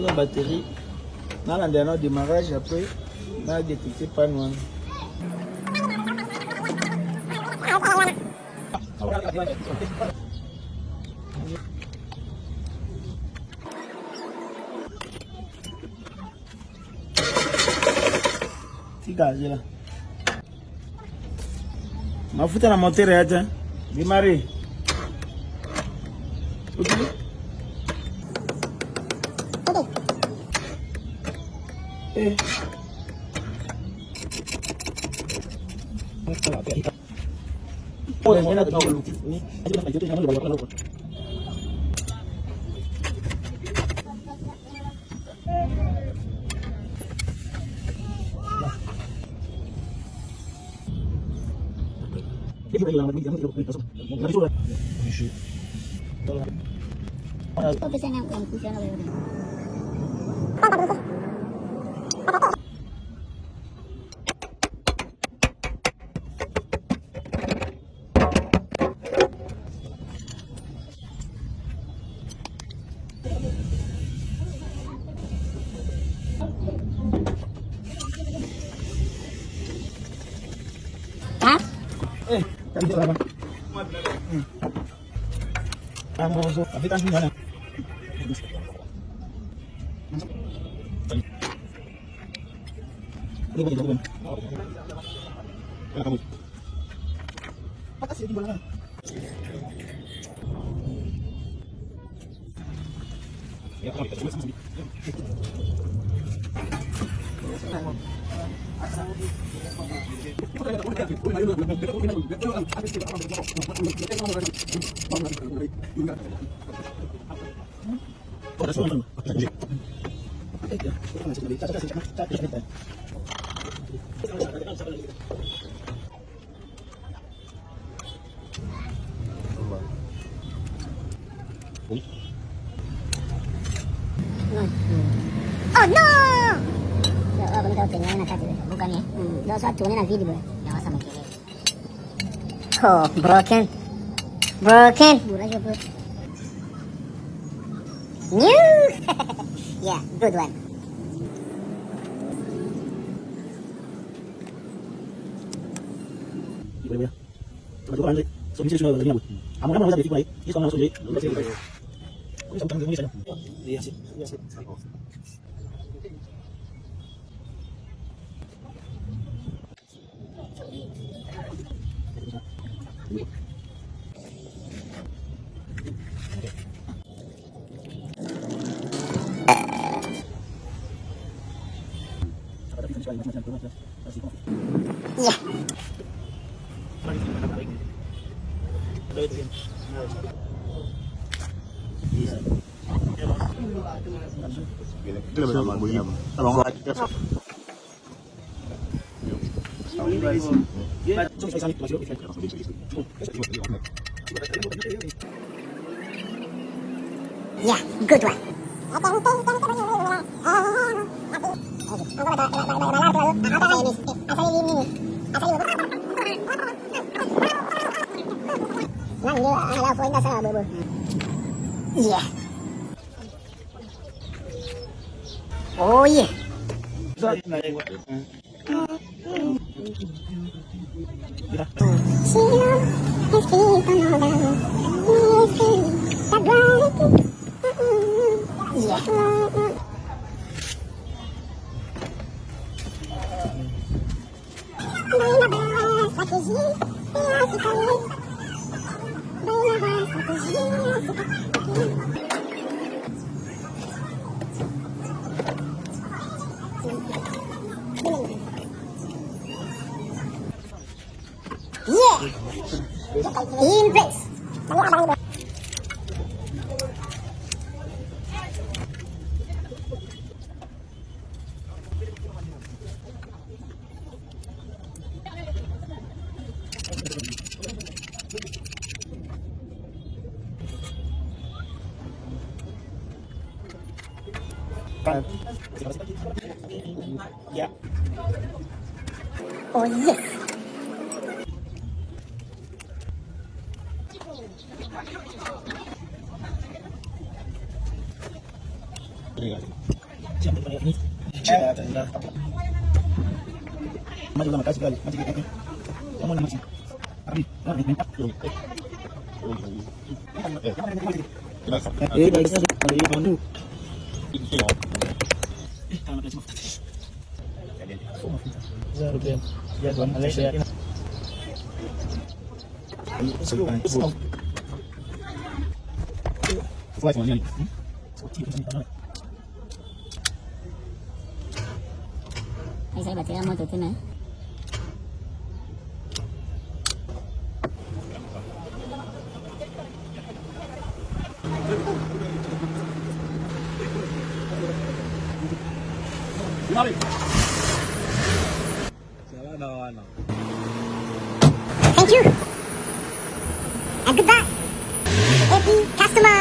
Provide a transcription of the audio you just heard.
La batterie. Dans le dernier démarrage, après, on a détecté panne noire. C'est gazé là. Ma foutu la moteur est hein. Démarrer. Ok. Eh. Oh, on a de l'outil. Ni, il a pas été jamais le voilà. Eh, kan dia apa? Ambozo, tapi kan gimana? Ini bagaimana? Mana kamu? Apa sih di mana? Ya, kamu kita sama-sama. Oh no! Bukan ya? Satu ni nanti boleh. Jangan sama kiri. Oh, broken. Bukan juga. New. Yeah, good one. Boleh. Coba lanjut. So bisa sudah begini, Bu. Kamu kan harus jadi baik. Ini kalau langsung jadi. Ini sampai ngomong sana. Iya sih. Iya. Itu lebih lama begini. Tolong lagi. Yeah, good one. Yeah. Oh yeah. Impress. Ya. Oh yes. Siapa yang ini? Maju lama kasih kali, maju kali. Kamu nama sih? Abi, mana ini? Baik sekali. Kalau ini bantu. Tangan kasih maaf. Zaruben. Ya Tuhan, Malaysia. Fly sama ni. Seperti itu sana. Ay, saya baca motor tu na. Thank you. And goodbye. Happy customer.